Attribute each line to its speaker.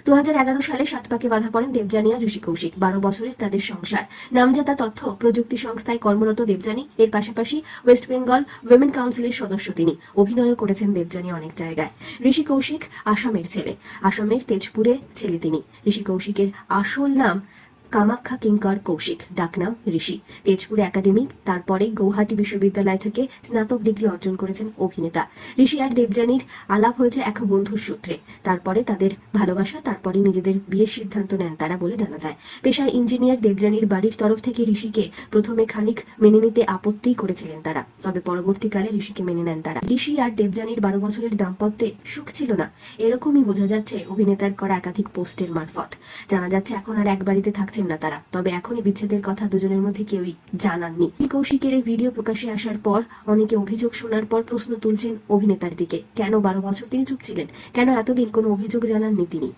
Speaker 1: 2011 সালে সাত পাকে বাধা পড়েন দেবযানী আর ঋষি কৌশিক। 12 বছরের তাদের সংসার। নামজাদা তথ্য প্রযুক্তি সংস্থায় কর্মরত দেবযানী, এর পাশাপাশি ওয়েস্ট বেঙ্গল উইমেন কাউন্সিলের সদস্য তিনি। অভিনয়ও করেছেন দেবযানী অনেক জায়গায়। ঋষি কৌশিক আসামের ছেলে, আসামের তেজপুরে ছেলে তিনি। ঋষি কৌশিকের আসল নাম কামাখ্যা কিঙ্কর কৌশিক, ডাকনাম ঋষি। তেজপুর একাডেমিক, তারপরে গৌহাটি বিশ্ববিদ্যালয় থেকে স্নাতক ডিগ্রি অর্জন করেছেন অভিনেতা। ঋষি আর দেবযানীর আলাপ হয়েছে এক বন্ধুর সূত্রে। তারপরে তাদের ভালোবাসা, তারপরে নিজেদের বিয়ের সিদ্ধান্ত নেন তারা বলে জানা যায়। পেশায় ইঞ্জিনিয়ার। দেবযানীর বাড়ির তরফ থেকে ঋষিকে প্রথমে খানিক মেনে নিতে আপত্তি করেছিলেন তারা, তবে পরবর্তীকালে ঋষিকে মেনে নেন তারা। ঋষি আর দেবযানীর 12 বছরের দাম্পত্যে সুখ ছিল না, এরকমই বোঝা যাচ্ছে অভিনেতার করা একাধিক পোস্টের মারফত। জানা যাচ্ছে এখন আর এক বাড়িতে থাকছেন না তারা, তবে এখনই বিচ্ছেদের কথা দুজনের মধ্যে কেউই জানাননি। কৌশিকের এই ভিডিও প্রকাশে আসার পর অনেকে অভিযোগ শোনার পর প্রশ্ন তুলছেন অভিনেতার দিকে, কেন 12 বছর তিনি চুপ ছিলেন, কেন এতদিন কোনো অভিযোগ জানাননি তিনি।